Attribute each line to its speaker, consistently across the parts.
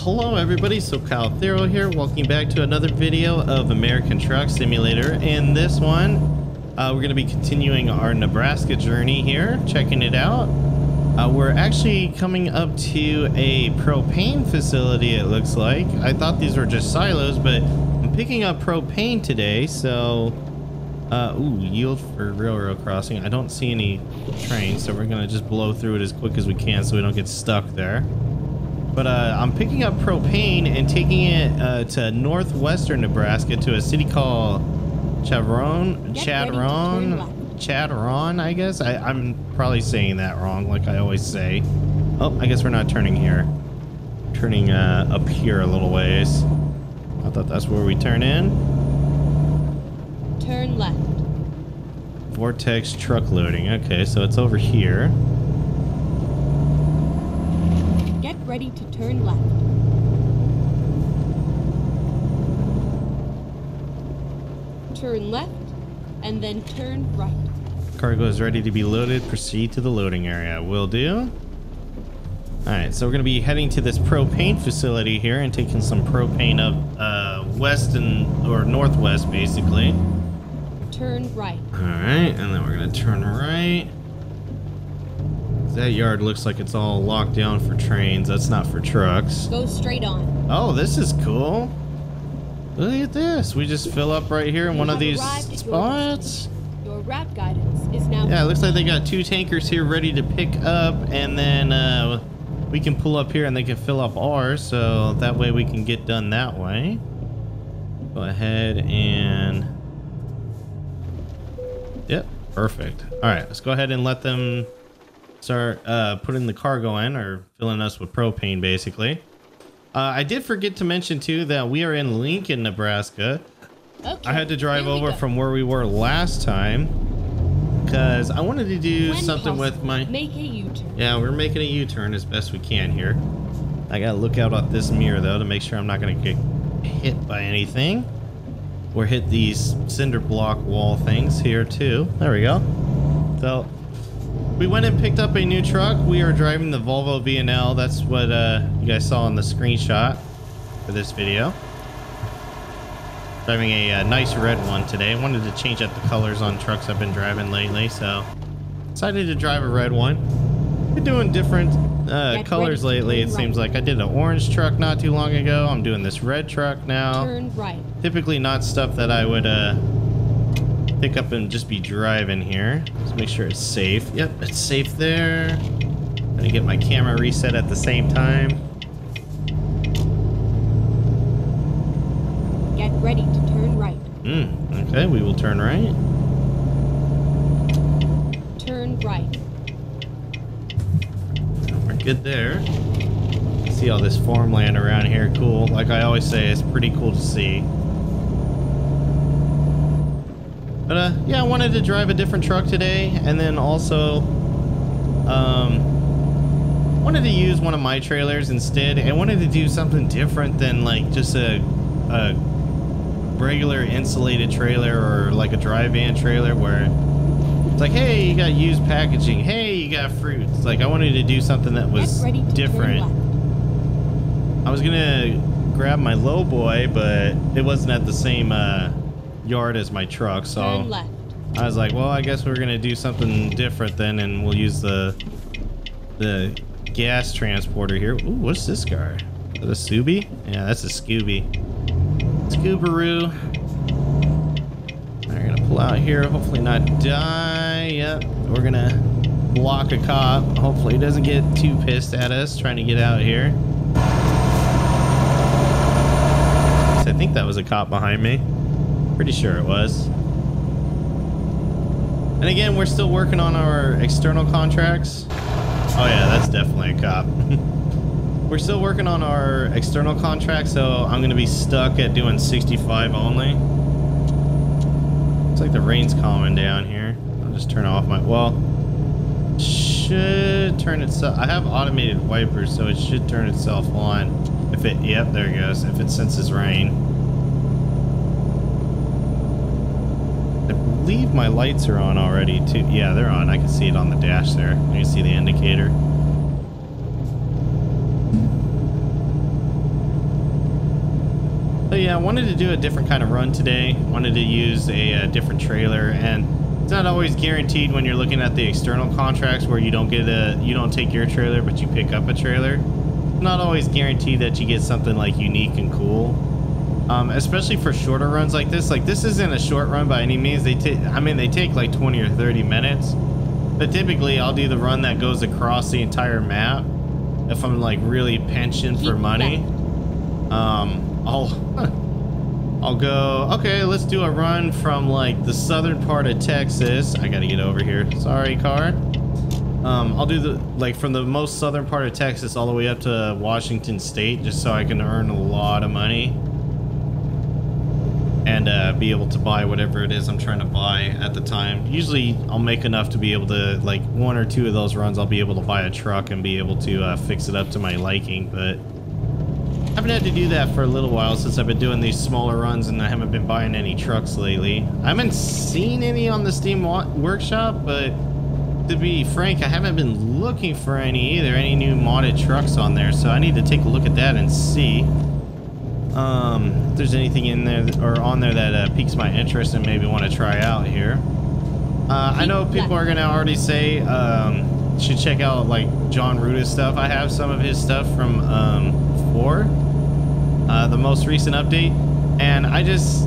Speaker 1: Hello everybody, socalthero here. Welcome back to another video of American Truck Simulator. In this one, we're going to be continuing our Nebraska journey here, checking it out. We're actually coming up to a propane facility, it looks like. I thought these were just silos, but I'm picking up propane today, so... ooh, yield for railroad crossing. I don't see any trains, so we're going to just blow through it as quick as we can so we don't get stuck there. But I'm picking up propane and taking it to northwestern Nebraska to a city called Chadron, I guess. I'm probably saying that wrong, like I always say. Oh, I guess we're not turning here. Turning up here a little ways. I thought that's where we turn in.
Speaker 2: Turn left.
Speaker 1: Vortex truck loading. Okay, so it's over here.
Speaker 2: Get ready to turn left. Turn left, and then turn right.
Speaker 1: Cargo is ready to be loaded. Proceed to the loading area. Will do. Alright, so we're going to be heading to this propane facility here and taking some propane up west or northwest, basically.
Speaker 2: Turn right.
Speaker 1: Alright, and then we're going to turn right. That yard looks like it's all locked down for trains. That's not for trucks.
Speaker 2: Go straight on.
Speaker 1: Oh, this is cool. Look at this. We just fill up right here in one of these spots.
Speaker 2: Your route guidance is now...
Speaker 1: Yeah, it looks like they got 2 tankers here ready to pick up, and then we can pull up here and they can fill up ours, so that way we can get done that way. Go ahead and... Yep, perfect. All right, let's go ahead and let them start putting the cargo in, or filling us with propane, basically. I did forget to mention too that we are in Lincoln, Nebraska.
Speaker 2: Okay,
Speaker 1: I had to drive over from where we were last time because I wanted to do something with my...
Speaker 2: Make a U-turn.
Speaker 1: Yeah, we're making a U-turn as best we can here. I gotta look out at this mirror though to make sure I'm not gonna get hit by anything or hit these cinder block wall things here too. There we go. So we went and picked up a new truck. We are driving the Volvo V&L. That's what you guys saw in the screenshot for this video. Driving a nice red one today. I wanted to change up the colors on trucks I've been driving lately, so decided to drive a red one. Been doing different colors lately, it seems like. I did an orange truck not too long ago. I'm doing this red truck now.
Speaker 2: Turn right.
Speaker 1: Typically not stuff that I would pick up and just be driving here. Let's make sure it's safe. Yep, it's safe there. Gonna get my camera reset at the same time.
Speaker 2: Get ready to turn right.
Speaker 1: Okay, we will turn right.
Speaker 2: Turn right.
Speaker 1: We're good there. See all this farmland around here. Cool. Like I always say, it's pretty cool to see. But yeah, I wanted to drive a different truck today, and then also wanted to use one of my trailers instead. I wanted to do something different than like just a regular insulated trailer or like a dry van trailer where it's like, hey, you got used packaging, hey, you got fruits. Like I wanted to do something that was different. I was gonna grab my lowboy, but it wasn't at the same yard as my truck, so I was like, well, I guess we're gonna do something different then, and we'll use the gas transporter here. Ooh, what's this car? Is that a Scooby? Yeah, that's a Scooby. Scoobaroo. We're gonna pull out here, hopefully not die. Yep, we're gonna block a cop. Hopefully he doesn't get too pissed at us trying to get out here. I think that was a cop behind me. Pretty sure it was. And again, we're still working on our external contracts. Oh yeah, that's definitely a cop. We're still working on our external contract, so I'm gonna be stuck at doing 65 only. Looks like the rain's calming down here. I'll just turn off my, well, should turn itself. I have automated wipers, so it should turn itself on. If it, yep, there it goes. If it senses rain. I believe my lights are on already too. Yeah, they're on. I can see it on the dash there. You can see the indicator. But yeah, I wanted to do a different kind of run today. Wanted to use a different trailer, and it's not always guaranteed when you're looking at the external contracts where you don't take your trailer, but you pick up a trailer. It's not always guaranteed that you get something like unique and cool. Especially for shorter runs like this. Like, this isn't a short run by any means. They take like 20 or 30 minutes. But typically, I'll do the run that goes across the entire map if I'm like really pinching for money. I'll go, okay, let's do a run from like the southern part of Texas. I gotta get over here. Sorry, car. I'll do from the most southern part of Texas all the way up to Washington State, just so I can earn a lot of money and be able to buy whatever it is I'm trying to buy at the time. Usually I'll make enough to be able to, like, 1 or 2 of those runs I'll be able to buy a truck and be able to fix it up to my liking, but I haven't had to do that for a little while since I've been doing these smaller runs, and I haven't been buying any trucks lately. I haven't seen any on the Steam Workshop, but to be frank, I haven't been looking for any either, any new modded trucks on there, so I need to take a look at that and see if there's anything in there or on there that piques my interest and maybe want to try out here. I know people are gonna already say should check out like John Ruta's stuff. I have some of his stuff from 4, the most recent update, and I just,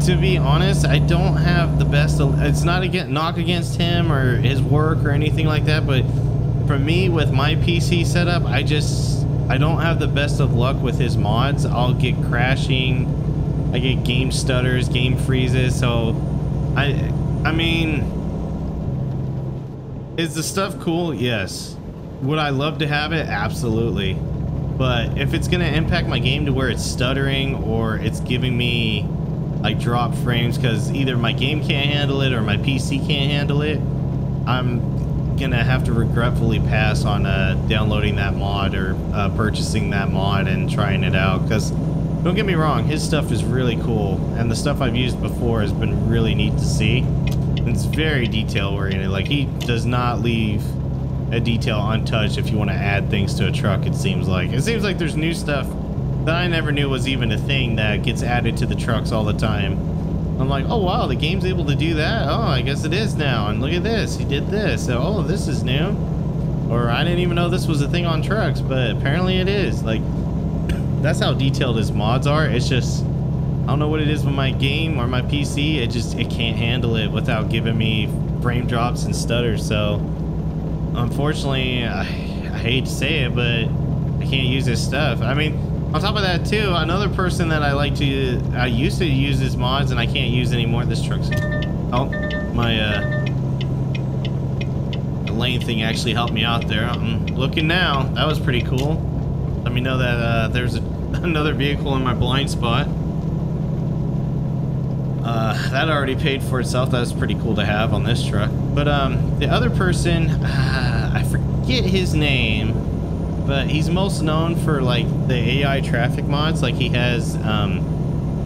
Speaker 1: to be honest, I don't have the best. It's not a knock against him or his work or anything like that, but for me with my PC setup, I don't have the best of luck with his mods. I'll get crashing, I get game stutters, game freezes. So I mean, is the stuff cool? Yes. Would I love to have it? Absolutely. But if it's gonna impact my game to where it's stuttering or it's giving me like drop frames because either my game can't handle it or my PC can't handle it, I'm gonna have to regretfully pass on downloading that mod or purchasing that mod and trying it out. Because don't get me wrong, his stuff is really cool, and the stuff I've used before has been really neat to see. It's very detail oriented. Like, he does not leave a detail untouched if you want to add things to a truck. It seems like there's new stuff that I never knew was even a thing that gets added to the trucks all the time. I'm like, oh wow, the game's able to do that. Oh, I guess it is now. And look at this, he did this. So, oh, this is new. Or I didn't even know this was a thing on trucks, but apparently it is. Like, that's how detailed his mods are. It's just, I don't know what it is with my game or my PC. It can't handle it without giving me frame drops and stutters. So unfortunately, I hate to say it, but I can't use his stuff. I mean, on top of that too, another person that I used to use his mods and I can't use anymore. This truck's, oh, my lane thing actually helped me out there. I'm looking now. That was pretty cool. Let me know that there's another vehicle in my blind spot. That already paid for itself. That was pretty cool to have on this truck. But the other person, I forget his name, but he's most known for like the AI traffic mods. Like, he has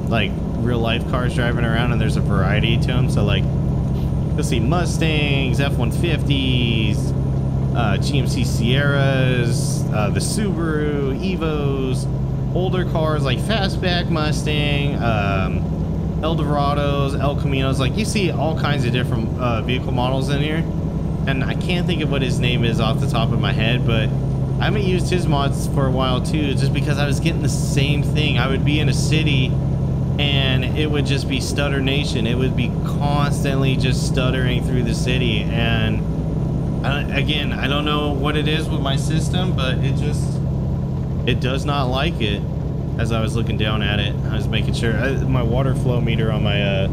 Speaker 1: like real life cars driving around, and there's a variety to them. So like, you'll see Mustangs, F-150s, GMC Sierras, the Subaru Evos, older cars like Fastback Mustang, Eldorados, El Caminos. Like, you see all kinds of different vehicle models in here, and I can't think of what his name is off the top of my head, but I haven't used his mods for a while too, just because I was getting the same thing. I would be in a city and it would just be stutter nation. It would be constantly just stuttering through the city, and again, I don't know what it is with my system, but it does not like it. As I was looking down at it, I was making sure my water flow meter on my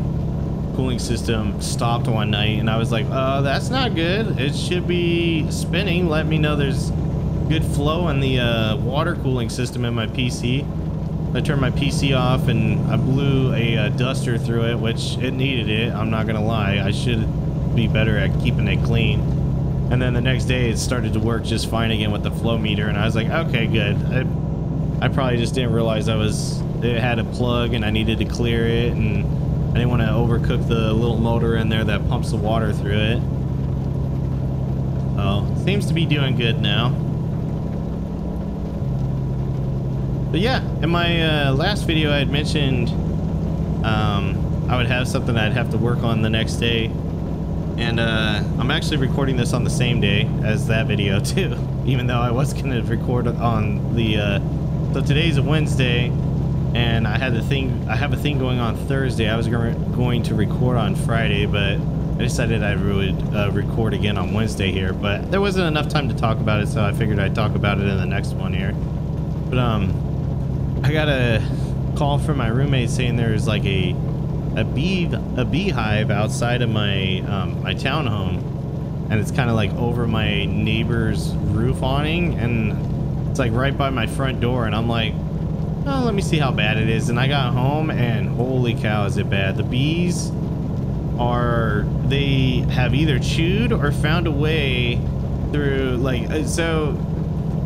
Speaker 1: cooling system stopped one night, and I was like, that's not good. It should be spinning. Let me know there's good flow in the water cooling system in my PC. I turned my PC off and I blew a duster through it, which it needed it. I'm not gonna lie. I should be better at keeping it clean. And then the next day it started to work just fine again with the flow meter, and I was like, okay, good. I probably just didn't realize it had a plug and I needed to clear it, and I didn't want to overcook the little motor in there that pumps the water through it. So, seems to be doing good now. But yeah, in my last video I had mentioned I would have something I'd have to work on the next day, and I'm actually recording this on the same day as that video too, even though I was going to record on the so today's a Wednesday, and I have a thing going on Thursday. I was going to record on Friday, but I decided I would record again on Wednesday here, but there wasn't enough time to talk about it, so I figured I'd talk about it in the next one here. But I got a call from my roommate saying there's like a beehive outside of my my townhome, and it's kind of like over my neighbor's roof awning, and it's like right by my front door, and I'm like, oh, let me see how bad it is. And I got home, and holy cow, is it bad. The bees they have either chewed or found a way through, like, so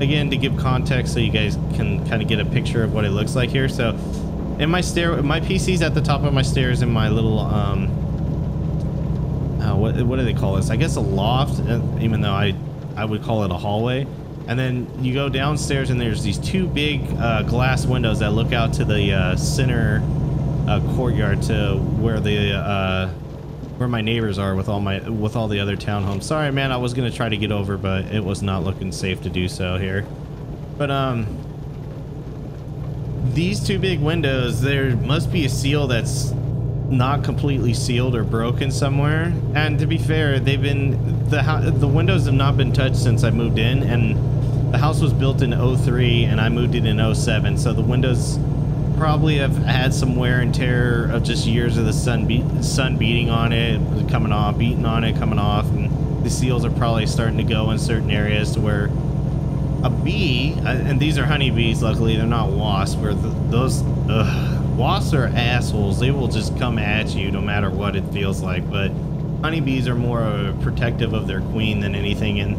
Speaker 1: again, to give context so you guys can kind of get a picture of what it looks like here. So in my PC's at the top of my stairs in my little what do they call this? I guess a loft, even though I would call it a hallway. And then you go downstairs, and there's these two big glass windows that look out to the center courtyard to where my neighbors are with all the other townhomes. Sorry, man, I was gonna try to get over, but it was not looking safe to do so here. But these two big windows, there must be a seal that's not completely sealed or broken somewhere. And to be fair, the windows have not been touched since I moved in, and the house was built in 03 and I moved it in 07, so the windows probably have had some wear and tear of just years of the sun beating on it, coming off, beating on it, coming off, and the seals are probably starting to go in certain areas to where a bee, and these are honeybees, luckily they're not wasps, where those wasps are assholes. They will just come at you no matter what it feels like, but honeybees are more protective of their queen than anything, and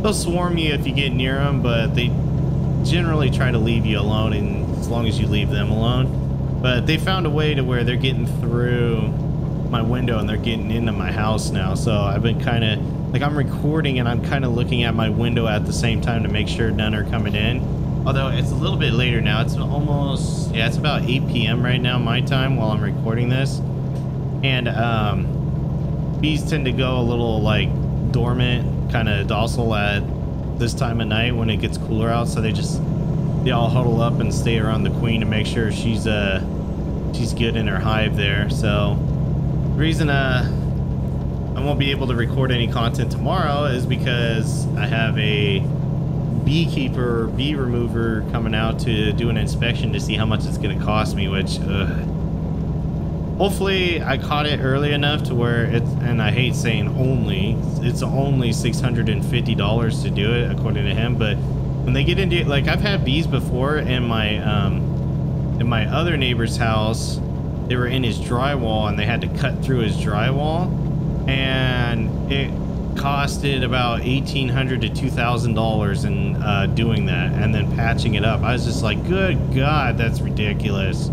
Speaker 1: they'll swarm you if you get near them, but they generally try to leave you alone, and as long as you leave them alone. But they found a way to where they're getting through my window and they're getting into my house now. So I've been kind of like, I'm recording and I'm kind of looking at my window at the same time to make sure none are coming in. Although it's a little bit later now. It's almost, yeah, it's about 8 p.m. right now my time while I'm recording this. And bees tend to go a little like dormant, kind of docile at this time of night when it gets cooler out, so they all huddle up and stay around the queen to make sure she's good in her hive there. So the reason I won't be able to record any content tomorrow is because I have a bee remover coming out to do an inspection to see how much it's going to cost me, which hopefully I caught it early enough to where and I hate saying it's only $650 to do it according to him, but when they get into it, like, I've had bees before in my other neighbor's house. They were in his drywall and they had to cut through his drywall, and it costed about $1,800 to $2,000 in doing that and then patching it up. I was just like, good God, that's ridiculous.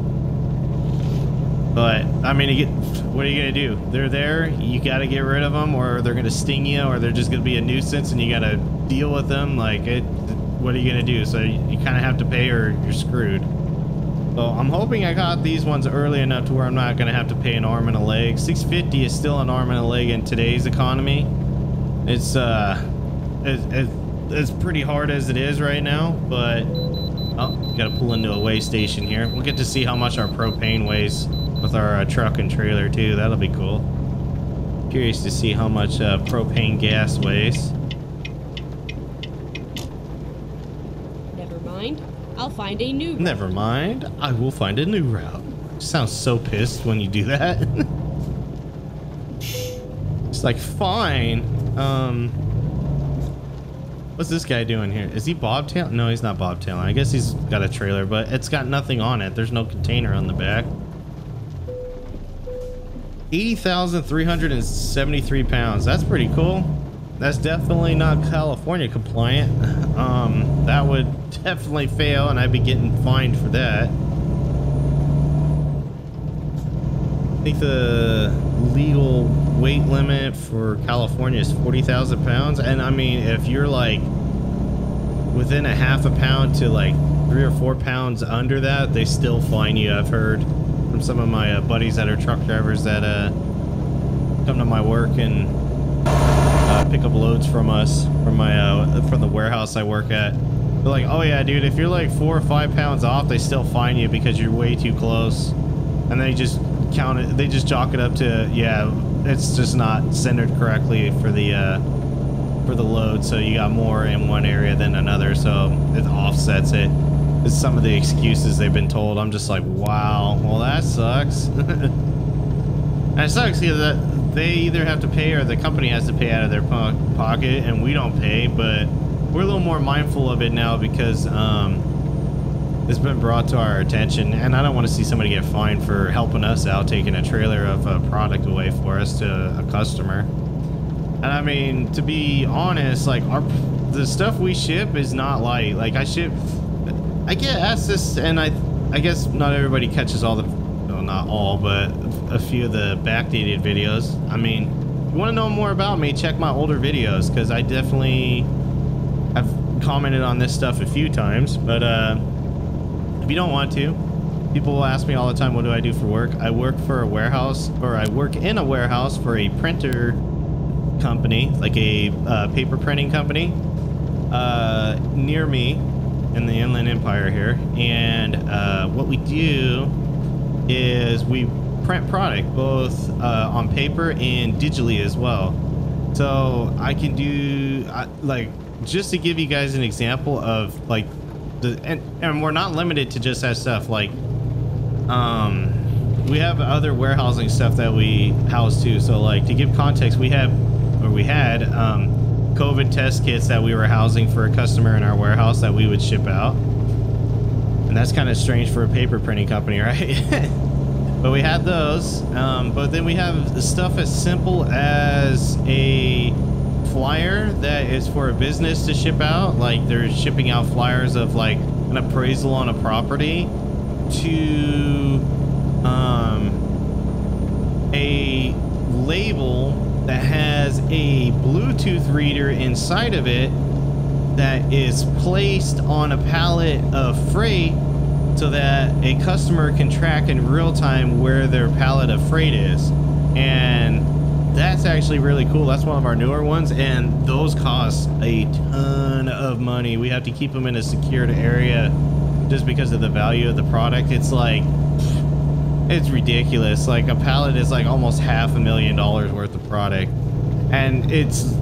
Speaker 1: But I mean, what are you gonna do? They're there, you gotta get rid of them, or they're gonna sting you, or they're just gonna be a nuisance and you gotta deal with them. Like, what are you gonna do? So you kind of have to pay or you're screwed. So I'm hoping I got these ones early enough to where I'm not gonna have to pay an arm and a leg. $650 is still an arm and a leg in today's economy. It's pretty hard as it is right now, but oh, gotta pull into a weigh station here. We'll get to see how much our propane weighs with our truck and trailer too. That'll be cool. Curious to see how much propane gas weighs.
Speaker 2: Never mind. I'll find a new route.
Speaker 1: Never mind. I will find a new route. Sounds so pissed when you do that. It's like, fine. What's this guy doing here? Is he bobtailing? No, he's not bobtailing. I guess he's got a trailer, but it's got nothing on it. There's no container on the back. 80,373 pounds. That's pretty cool. That's definitely not California compliant. That would definitely fail, and I'd be getting fined for that. I think the legal weight limit for California is 40,000 pounds. And I mean, if you're like within a half a pound to like 3 or 4 pounds under that, they still fine you. I've heard from some of my buddies that are truck drivers that come to my work and pick up loads from us, from the warehouse I work at. They're like, oh yeah, dude, if you're like 4 or 5 pounds off, they still fine you because you're way too close. And they just count it, they just chalk it up to, yeah, it's just not centered correctly for the load, so you got more in one area than another, so it offsets it. It's some of the excuses they've been told. I'm just like, wow, well that sucks. And it sucks because that they either have to pay or the company has to pay out of their pocket, and we don't pay, but we're a little more mindful of it now because it's been brought to our attention, and I don't want to see somebody get fined for helping us out, taking a trailer of a product away for us to a customer. And I mean, to be honest, like the stuff we ship is not light. Like I get asked this, and I guess not everybody catches all the, well, not all, but a few of the backdated videos. I mean, if you want to know more about me, check my older videos, because I definitely have commented on this stuff a few times. But if you don't want to, people will ask me all the time, what do I do for work? I work for a warehouse, or I work in a warehouse for a printer company, like a paper printing company near me in the Inland Empire here. And what we do is we print product both on paper and digitally as well. So I can do like, just to give you guys an example of like and we're not limited to just that stuff. Like we have other warehousing stuff that we house too. So like, to give context, we had COVID test kits that we were housing for a customer in our warehouse that we would ship out. And that's kind of strange for a paper printing company, right? But we had those. But then we have stuff as simple as a flyer that is for a business to ship out. Like they're shipping out flyers of like an appraisal on a property to a label that has a Bluetooth reader inside of it that is placed on a pallet of freight so that a customer can track in real time where their pallet of freight is. And that's actually really cool. That's one of our newer ones, and those cost a ton of money. We have to keep them in a secured area just because of the value of the product. It's like, it's ridiculous. Like a pallet is like almost $500,000 worth of product, and it's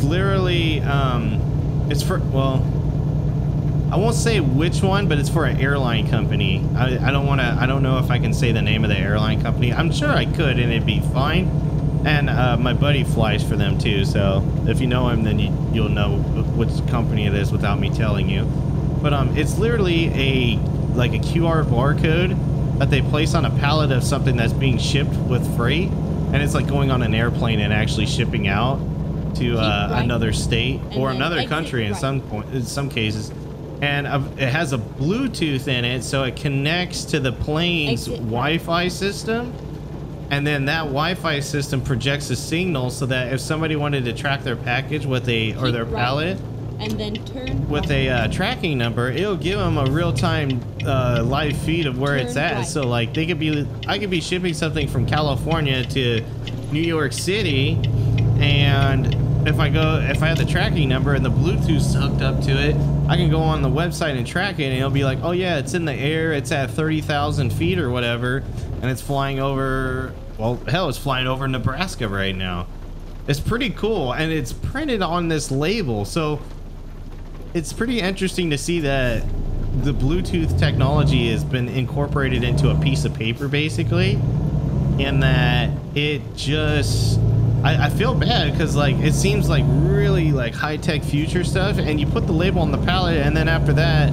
Speaker 1: literally it's for, well, I won't say which one, but it's for an airline company. I don't know if I can say the name of the airline company. I'm sure I could and it'd be fine. And my buddy flies for them too, so if you know him, then you'll know which company it is without me telling you. But it's literally like a QR barcode that they place on a pallet of something that's being shipped with freight, and it's like going on an airplane and actually shipping out to another state or another country in some cases. And it has a Bluetooth in it, so it connects to the plane's Wi-Fi system. And then that Wi-Fi system projects a signal so that if somebody wanted to track their package with their pallet,
Speaker 2: and then turn
Speaker 1: with a tracking number, it'll give them a real-time live feed of where it's at. Right. So like I could be shipping something from California to New York City, and if I have the tracking number and the Bluetooth's hooked up to it, I can go on the website and track it, and it'll be like, oh yeah, it's in the air, it's at 30,000 feet or whatever, and it's flying over, well, hell, it's flying over Nebraska right now. It's pretty cool, and it's printed on this label, so it's pretty interesting to see that the Bluetooth technology has been incorporated into a piece of paper, basically, and that it just, I feel bad because like it seems like really like high-tech future stuff, and you put the label on the pallet, and then after that,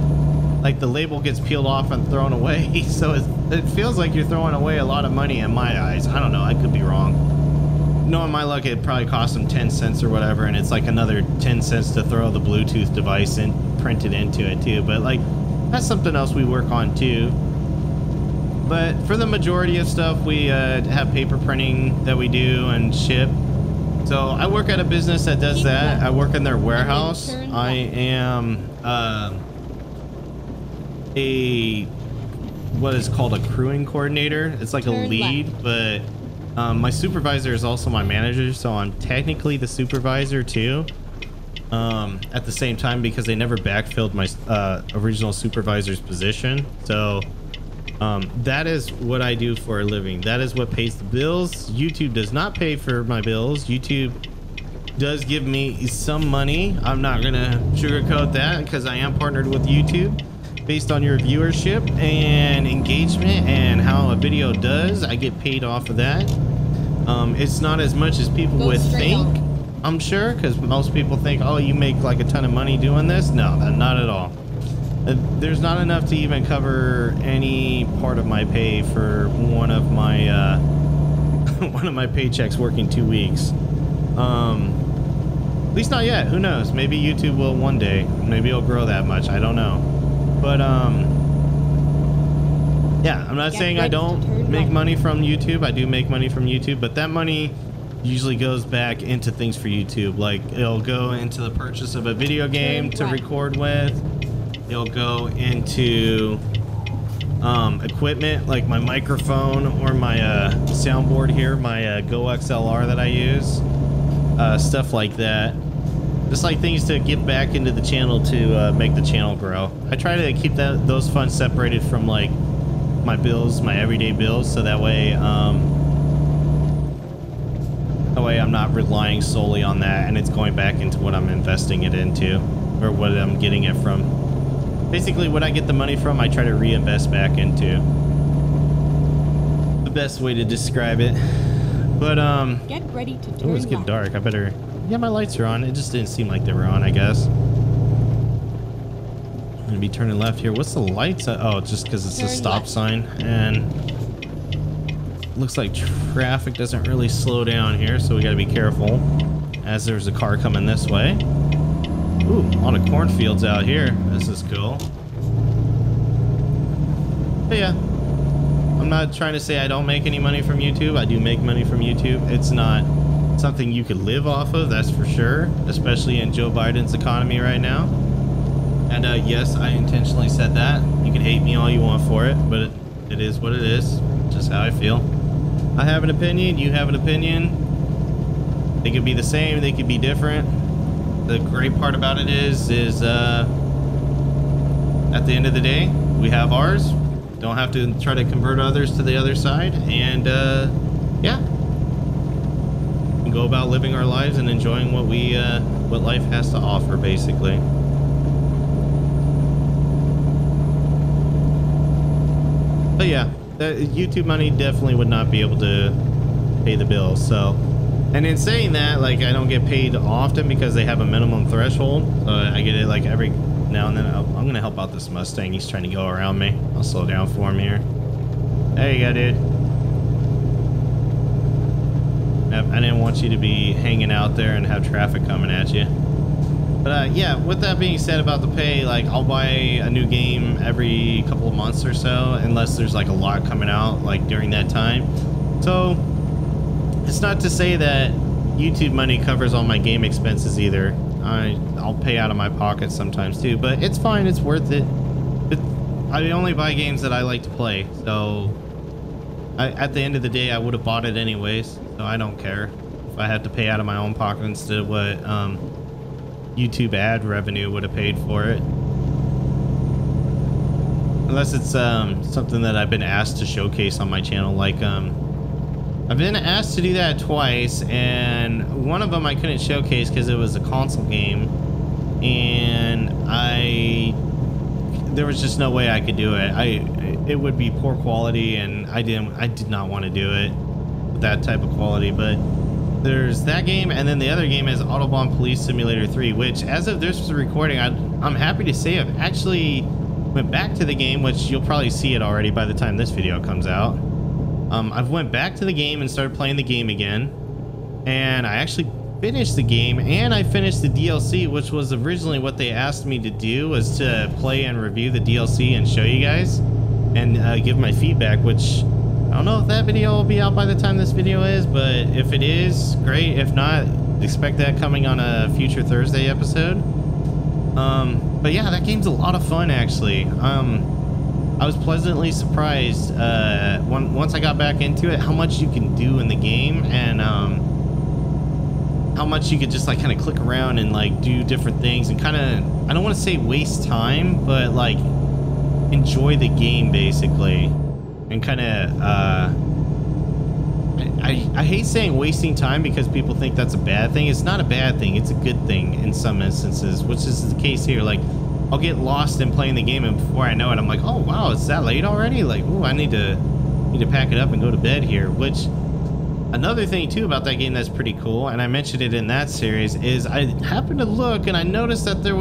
Speaker 1: like the label gets peeled off and thrown away. So it feels like you're throwing away a lot of money in my eyes. I don't know, I could be wrong. Knowing my luck, it probably cost them 10 cents or whatever, and it's like another 10 cents to throw the Bluetooth device in, printed into it too. But like, that's something else we work on too. But for the majority of stuff, we have paper printing that we do and ship. So I work at a business that does that. I work in their warehouse. I am a what is called a crewing coordinator. It's like a lead, but my supervisor is also my manager, so I'm technically the supervisor too. At the same time, because they never backfilled my original supervisor's position. So that is what I do for a living. That is what pays the bills. YouTube does not pay for my bills. YouTube does give me some money. I'm not gonna sugarcoat that, because I am partnered with YouTube. Based on your viewership and engagement and how a video does, I get paid off of that. It's not as much as people would think, I'm sure, because most people think, oh, you make like a ton of money doing this. No, not at all. There's not enough to even cover any part of my pay for one of my one of my paychecks working 2 weeks. At least not yet. Who knows? Maybe YouTube will one day. Maybe it'll grow that much. I don't know. But yeah, I'm not saying I don't make money from YouTube. I do make money from YouTube, but that money usually goes back into things for YouTube. Like, it'll go into the purchase of a video game to record with. It'll go into equipment like my microphone or my soundboard here, my Go XLR that I use, stuff like that. Just like things to get back into the channel to make the channel grow. I try to keep those funds separated from like my bills, my everyday bills, so that way I'm not relying solely on that, and it's going back into what I'm investing it into, or what I'm getting it from. Basically, what I get the money from, I try to reinvest back into. The best way to describe it. But
Speaker 2: get ready to turn
Speaker 1: it's getting dark. I better. Yeah, my lights are on. It just didn't seem like they were on, I guess. I'm gonna be turning left here. What's the lights? Oh, just because it's a stop sign, and looks like traffic doesn't really slow down here, so we got to be careful as there's a car coming this way. Ooh, a lot of cornfields out here. This is cool. But yeah, I'm not trying to say I don't make any money from YouTube. I do make money from YouTube. It's not something you could live off of, that's for sure, especially in Joe Biden's economy right now. And yes, I intentionally said that. You can hate me all you want for it, but it is what it is. Just how I feel. I have an opinion, you have an opinion. They could be the same, they could be different. The great part about it is at the end of the day, we have ours. Don't have to try to convert others to the other side, and yeah, we can go about living our lives and enjoying what life has to offer, basically. But yeah, YouTube money definitely would not be able to pay the bills. So, and in saying that, like, I don't get paid often because they have a minimum threshold. So I get it like every now and then. I'm gonna help out this Mustang. He's trying to go around me. I'll slow down for him here. There you go, dude. I didn't want you to be hanging out there and have traffic coming at you. But yeah, with that being said about the pay, like, I'll buy a new game every couple of months or so, unless there's like a lot coming out like during that time. So it's not to say that YouTube money covers all my game expenses either. I'll pay out of my pocket sometimes too, but it's fine, it's worth it. I only buy games that I like to play, so at the end of the day I would have bought it anyways, so I don't care if I had to pay out of my own pocket instead of what YouTube ad revenue would have paid for it. Unless it's something that I've been asked to showcase on my channel, like I've been asked to do that twice, and one of them I couldn't showcase because it was a console game, and there was just no way I could do it. It would be poor quality, and I did not want to do it with that type of quality. But there's that game, and then the other game is Autobahn Police Simulator 3, which, as of this recording, I'm happy to say I've actually went back to the game, which you'll probably see it already by the time this video comes out. I've went back to the game and started playing the game again, and I actually finished the game, and I finished the DLC, which was originally what they asked me to do, was to play and review the DLC and show you guys and give my feedback, which I don't know if that video will be out by the time this video is, but if it is, great. If not, expect that coming on a future Thursday episode. But yeah, that game's a lot of fun, actually. I was pleasantly surprised once I got back into it, how much you can do in the game, and how much you could just like kind of click around and like do different things and kind of, I don't want to say waste time, but like enjoy the game basically, and kind of I hate saying wasting time because people think that's a bad thing. It's not a bad thing. It's a good thing in some instances, which is the case here. Like, I'll get lost in playing the game, and before I know it, I'm like, oh wow, it's that late already? Like, oh, I need to pack it up and go to bed here. Which, another thing too about that game that's pretty cool, and I mentioned it in that series, is I happened to look and I noticed that they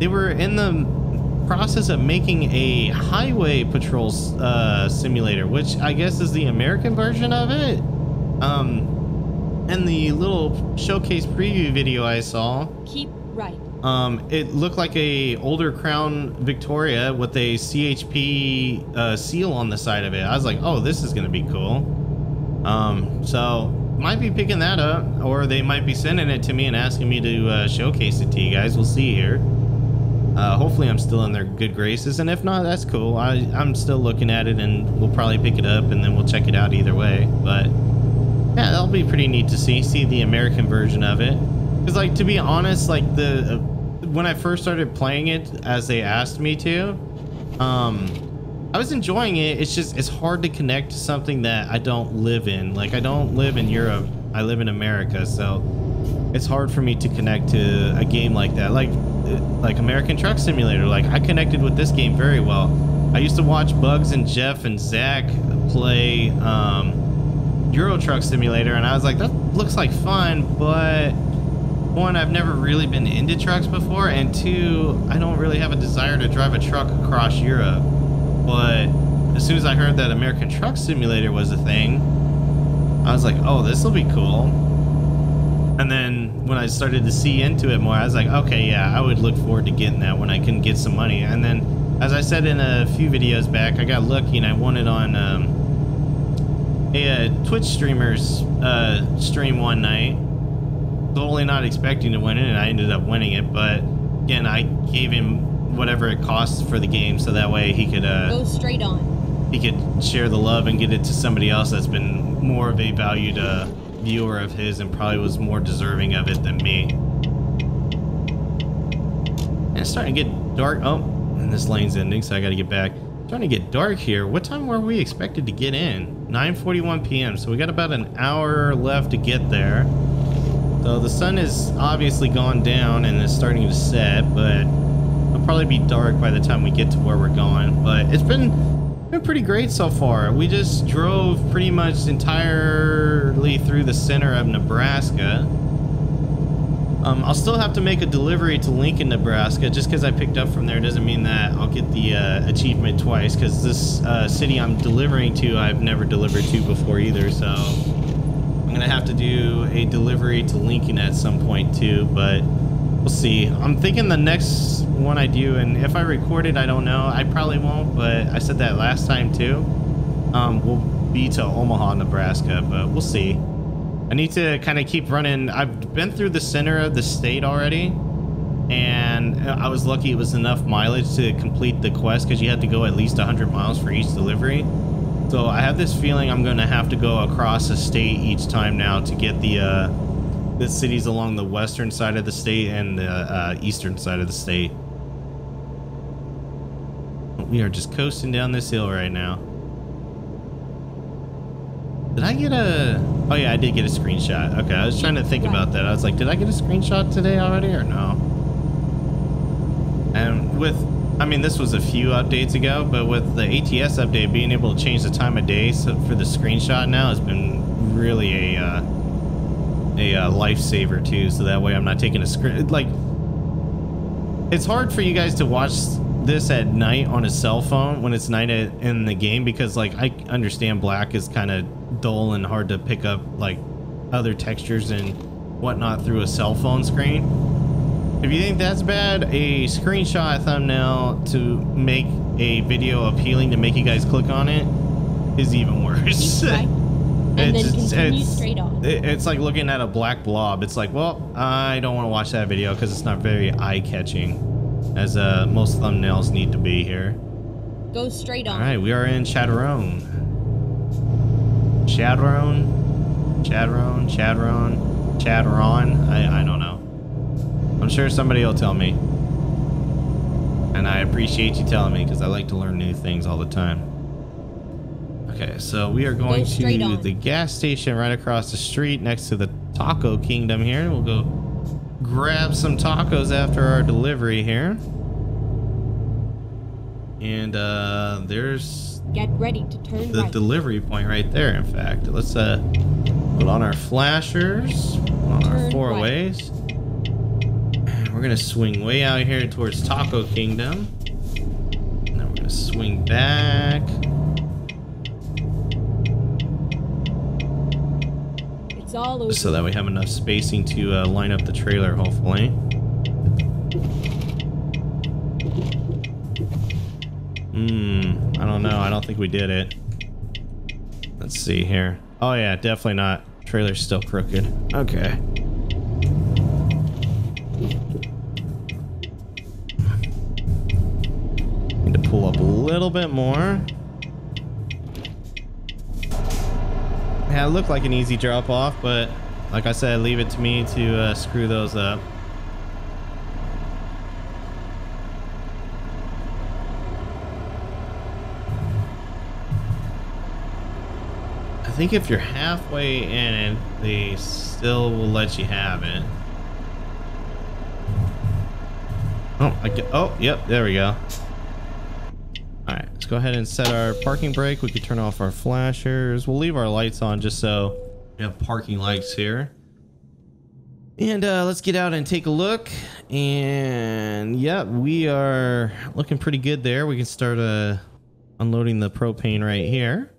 Speaker 1: were in the process of making a highway patrol simulator, which I guess is the American version of it. And the little showcase preview video I saw,
Speaker 2: keep right,
Speaker 1: it looked like a older Crown Victoria with a CHP seal on the side of it. I was like, oh, this is gonna be cool. So might be picking that up, or they might be sending it to me and asking me to showcase it to you guys. We'll see here. Hopefully I'm still in their good graces, and if not, that's cool. I'm still looking at it, and we'll probably pick it up and then we'll check it out either way. But yeah, that'll be pretty neat to see the American version of it. Because like, to be honest, like when I first started playing it as they asked me to, I was enjoying it. It's just, it's hard to connect to something that I don't live in. Like, I don't live in Europe, I live in America, so it's hard for me to connect to a game like that. Like American Truck Simulator, like I connected with this game very well. I used to watch Bugs and Jeff and Zach play Euro Truck Simulator, and I was like, that looks like fun, but one, I've never really been into trucks before, and two, I don't really have a desire to drive a truck across Europe. But as soon as I heard that American Truck Simulator was a thing, I was like, oh, this will be cool. And then when I started to see into it more, I was like, okay, yeah, I would look forward to getting that when I can get some money. And then, as I said in a few videos back, I got lucky and I won it on a Twitch streamer's stream one night. Totally not expecting to win it, and I ended up winning it. But again, I gave him whatever it costs for the game, so that way he could
Speaker 2: go straight on.
Speaker 1: He could share the love and get it to somebody else that's been more of a valued viewer of his and probably was more deserving of it than me. And it's starting to get dark. Oh, and this lane's ending, so I got to get back. It's starting to get dark here. What time were we expected to get in? 9:41 p.m. So we got about an hour left to get there. So the sun is obviously gone down and is starting to set, but it'll probably be dark by the time we get to where we're going. But it's been pretty great so far. We just drove pretty much entirely through the center of Nebraska. I'll still have to make a delivery to Lincoln, Nebraska. Just because I picked up from there doesn't mean that I'll get the achievement twice, because this city I'm delivering to, I've never delivered to before either, so I'm gonna have to do a delivery to Lincoln at some point too, but we'll see. I'm thinking the next one I do, and if I record it, I don't know. I probably won't, but I said that last time too. Will be to Omaha, Nebraska, but we'll see. I need to kind of keep running. I've been through the center of the state already, and I was lucky it was enough mileage to complete the quest, because you had to go at least 100 miles for each delivery. So I have this feeling I'm going to have to go across the state each time now to get the cities along the western side of the state and the eastern side of the state. We are just coasting down this hill right now. Did I get a... Oh yeah, I did get a screenshot. Okay, I was trying to think about that. I was like, did I get a screenshot today already or no? And with... I mean, this was a few updates ago, but with the ATS update, being able to change the time of day for the screenshot now has been really a lifesaver too. So that way I'm not taking a screen. Like, it's hard for you guys to watch this at night on a cell phone when it's night in the game, because like I understand black is kind of dull and hard to pick up like other textures and whatnot through a cell phone screen. If you think that's bad, a screenshot thumbnail to make a video appealing to make you guys click on it is even worse.
Speaker 2: Right. And then continue straight on.
Speaker 1: It's like looking at a black blob. It's like, well, I don't want to watch that video because it's not very eye-catching, as most thumbnails need to be here.
Speaker 2: Go straight on.
Speaker 1: All right, we are in Chadron. Chadron. I don't know. I'm sure somebody will tell me. And I appreciate you telling me because I like to learn new things all the time. Okay, so we are going to the gas station right across the street next to the Taco Kingdom here. We'll go grab some tacos after our delivery here. And there's
Speaker 2: get ready to turn
Speaker 1: the
Speaker 2: right.
Speaker 1: delivery point right there. In fact, let's put on our flashers, on our four-ways. And we're gonna swing way out here towards Taco Kingdom. And then we're gonna swing back.
Speaker 2: It's all over.
Speaker 1: So that we have enough spacing to line up the trailer, hopefully. I don't know. I don't think we did it. Let's see here. Oh yeah, definitely not. Trailer's still crooked. Okay. Need to pull up a little bit more. Yeah, it looked like an easy drop off, but like I said, leave it to me to screw those up. I think if you're halfway in it, they still will let you have it. Oh, yep, there we go. All right, let's go ahead and set our parking brake. We can turn off our flashers. We'll leave our lights on just so we have parking lights here. And let's get out and take a look. And yeah, we are looking pretty good there. We can start unloading the propane right here.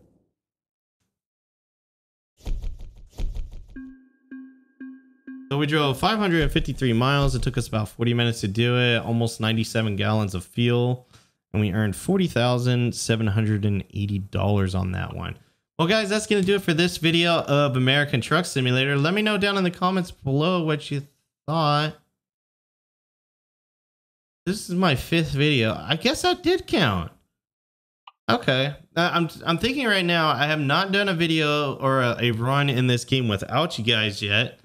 Speaker 1: So we drove 553 miles. It took us about 40 minutes to do it. Almost 97 gallons of fuel. And we earned $40,780 on that one. Well, guys, that's going to do it for this video of American Truck Simulator. Let me know down in the comments below what you thought. This is my 5th video. I guess that did count. Okay. I'm thinking right now, I have not done a video or a run in this game without you guys yet.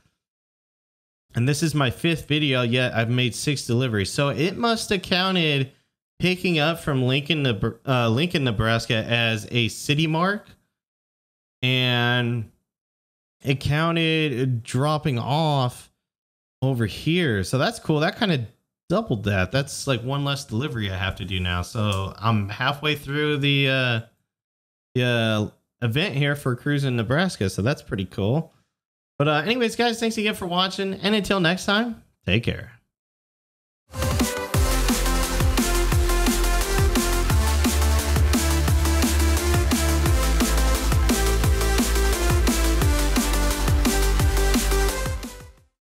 Speaker 1: And this is my 5th video, yet I've made 6 deliveries. So it must have counted picking up from Lincoln, Nebraska as a city mark. And it counted dropping off over here. So that's cool. That kind of doubled that. That's like one less delivery I have to do now. So I'm halfway through the event here for cruising Nebraska. So that's pretty cool. But anyways, guys, thanks again for watching. And until next time, take care.